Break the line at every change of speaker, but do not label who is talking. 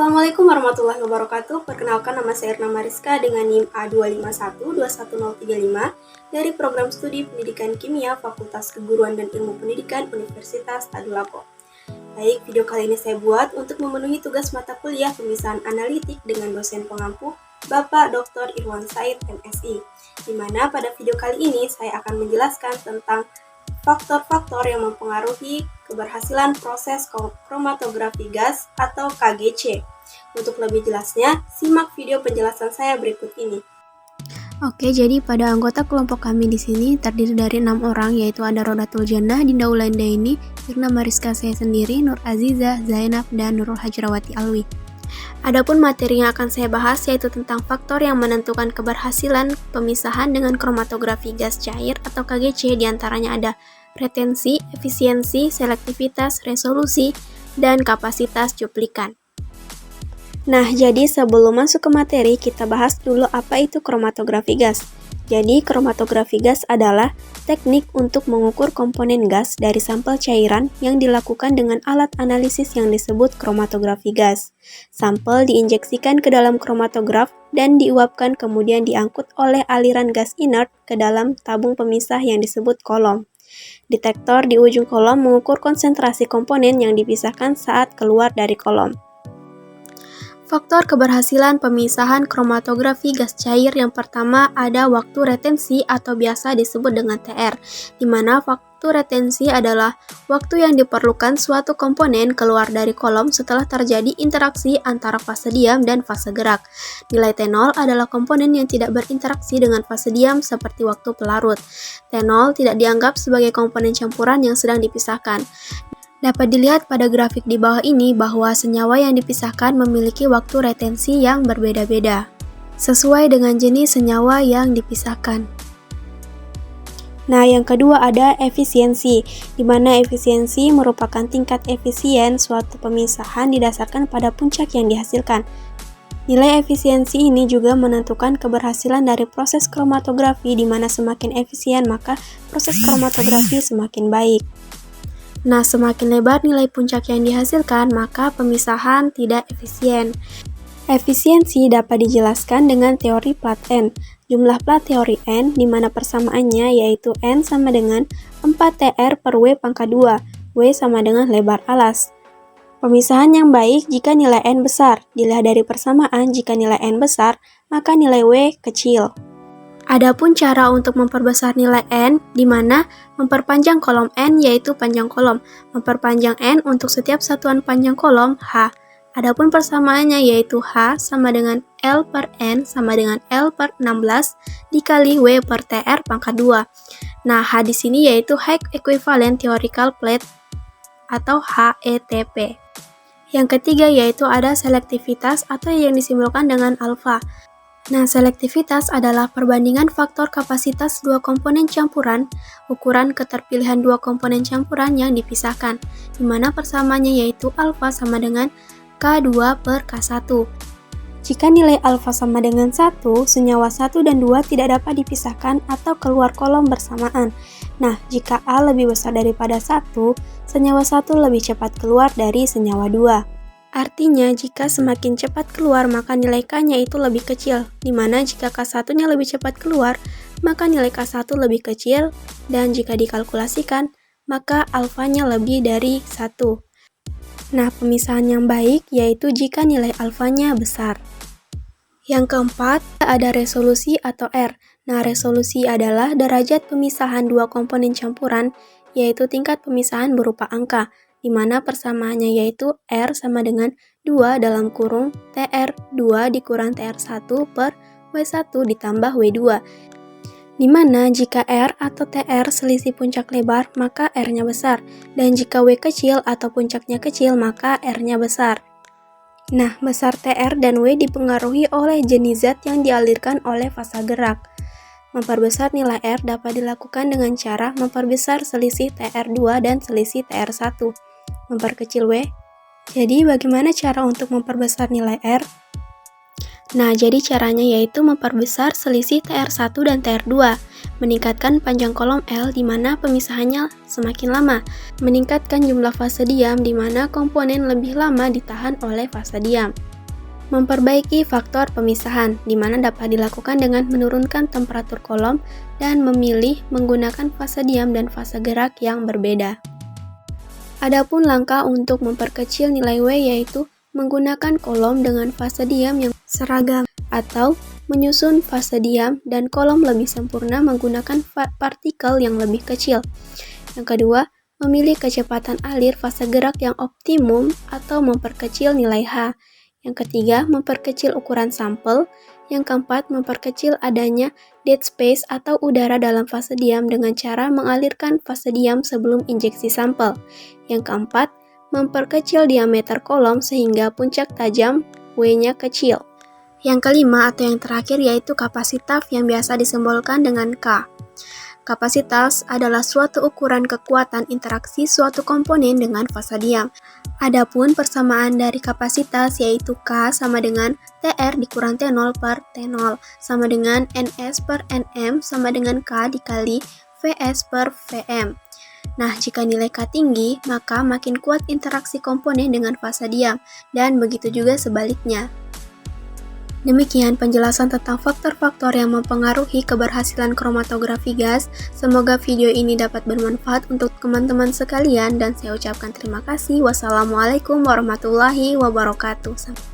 Assalamualaikum warahmatullahi wabarakatuh. Perkenalkan, nama saya Irna Mariska dengan NIM A251-21035 dari Program Studi Pendidikan Kimia Fakultas Keguruan dan Ilmu Pendidikan Universitas Tadulako. Baik, video kali ini saya buat untuk memenuhi tugas mata kuliah pemisahan analitik dengan dosen pengampu Bapak Dr. Irwan Said, MSI. Di mana pada video kali ini saya akan menjelaskan tentang faktor-faktor yang mempengaruhi keberhasilan proses kromatografi gas atau KGC. Untuk lebih jelasnya, simak video penjelasan saya berikut ini.
Oke, jadi pada anggota kelompok kami di sini terdiri dari 6 orang, yaitu ada Rodatul Jannah, Dinda Ulandaini, Irna Mariska saya sendiri, Nur Azizah, Zainab, dan Nurul Hajrawati Alwi. Adapun materi yang akan saya bahas yaitu tentang faktor yang menentukan keberhasilan pemisahan dengan kromatografi gas cair atau KGC, diantaranya ada retensi, efisiensi, selektivitas, resolusi, dan kapasitas cuplikan. Nah, jadi sebelum masuk ke materi, kita bahas dulu apa itu kromatografi gas. Jadi, kromatografi gas adalah teknik untuk mengukur komponen gas dari sampel cairan yang dilakukan dengan alat analisis yang disebut kromatografi gas. Sampel diinjeksikan ke dalam kromatograf dan diuapkan kemudian diangkut oleh aliran gas inert ke dalam tabung pemisah yang disebut kolom. Detektor di ujung kolom mengukur konsentrasi komponen yang dipisahkan saat keluar dari kolom. Faktor keberhasilan pemisahan kromatografi gas cair yang pertama ada waktu retensi atau biasa disebut dengan TR, di mana waktu retensi adalah waktu yang diperlukan suatu komponen keluar dari kolom setelah terjadi interaksi antara fase diam dan fase gerak. Nilai T0 adalah komponen yang tidak berinteraksi dengan fase diam seperti waktu pelarut. T0 tidak dianggap sebagai komponen campuran yang sedang dipisahkan. Dapat dilihat pada grafik di bawah ini bahwa senyawa yang dipisahkan memiliki waktu retensi yang berbeda-beda, sesuai dengan jenis senyawa yang dipisahkan. Nah, yang kedua ada efisiensi, di mana efisiensi merupakan tingkat efisien suatu pemisahan didasarkan pada puncak yang dihasilkan. Nilai efisiensi ini juga menentukan keberhasilan dari proses kromatografi, di mana semakin efisien maka proses kromatografi semakin baik. Nah, semakin lebar nilai puncak yang dihasilkan, maka pemisahan tidak efisien. Efisiensi dapat dijelaskan dengan teori plat N. Jumlah plat teori N, di mana persamaannya yaitu N sama dengan 4TR per W pangkat 2, W sama dengan lebar alas. Pemisahan yang baik jika nilai N besar. Dilihat dari persamaan, jika nilai N besar, maka nilai W kecil. Adapun cara untuk memperbesar nilai N, di mana memperpanjang kolom N yaitu panjang kolom, memperpanjang N untuk setiap satuan panjang kolom H. Adapun persamaannya yaitu H sama dengan L per N sama dengan L per 16 dikali W per TR pangkat 2. Nah, H di sini yaitu High Equivalent Theoretical Plate atau HETP. Yang ketiga yaitu ada selektivitas atau yang disimbolkan dengan alfa. Nah, selektivitas adalah perbandingan faktor kapasitas dua komponen campuran, ukuran keterpilihan dua komponen campuran yang dipisahkan, di mana persamaannya yaitu alfa sama dengan K2 per K1. Jika nilai alfa sama dengan 1, senyawa 1 dan 2 tidak dapat dipisahkan atau keluar kolom bersamaan. Nah, jika A lebih besar daripada 1, senyawa 1 lebih cepat keluar dari senyawa 2. Artinya, jika semakin cepat keluar, maka nilai K-nya itu lebih kecil, di mana jika K1-nya lebih cepat keluar, maka nilai K1 lebih kecil, dan jika dikalkulasikan, maka alfanya lebih dari 1. Nah, pemisahan yang baik yaitu jika nilai alfanya besar. Yang keempat, ada resolusi atau R. Nah, resolusi adalah derajat pemisahan dua komponen campuran, yaitu tingkat pemisahan berupa angka, di mana persamaannya yaitu R sama dengan 2 dalam kurung TR2 dikurang TR1 per W1 ditambah W2. Di mana jika R atau TR selisih puncak lebar, maka R-nya besar, dan jika W kecil atau puncaknya kecil, maka R-nya besar. Nah, besar TR dan W dipengaruhi oleh jenis zat yang dialirkan oleh fasa gerak. Memperbesar nilai R dapat dilakukan dengan cara memperbesar selisih TR2 dan selisih TR1. Memperkecil W. Jadi, bagaimana cara untuk memperbesar nilai R? Nah, jadi caranya yaitu memperbesar selisih TR1 dan TR2, meningkatkan panjang kolom L di mana pemisahannya semakin lama, meningkatkan jumlah fase diam di mana komponen lebih lama ditahan oleh fase diam. Memperbaiki faktor pemisahan, di mana dapat dilakukan dengan menurunkan temperatur kolom dan memilih menggunakan fase diam dan fase gerak yang berbeda. Adapun langkah untuk memperkecil nilai W yaitu menggunakan kolom dengan fase diam yang seragam atau menyusun fase diam dan kolom lebih sempurna menggunakan partikel yang lebih kecil. Yang kedua, memilih kecepatan alir fase gerak yang optimum atau memperkecil nilai H. Yang ketiga, memperkecil ukuran sampel. Yang keempat, memperkecil adanya dead space atau udara dalam fase diam dengan cara mengalirkan fase diam sebelum injeksi sampel. Yang keempat, memperkecil diameter kolom sehingga puncak tajam W-nya kecil. Yang kelima atau yang terakhir yaitu kapasitas yang biasa disimbolkan dengan K. Kapasitas adalah suatu ukuran kekuatan interaksi suatu komponen dengan fase diam. Adapun persamaan dari kapasitas yaitu K sama dengan TR dikurang T0 per T0 sama dengan NS per NM sama dengan K dikali Vs per Vm. Nah, jika nilai K tinggi, maka makin kuat interaksi komponen dengan fase diam, dan begitu juga sebaliknya. Demikian penjelasan tentang faktor-faktor yang mempengaruhi keberhasilan kromatografi gas. Semoga video ini dapat bermanfaat untuk teman-teman sekalian dan saya ucapkan terima kasih. Wassalamualaikum warahmatullahi wabarakatuh.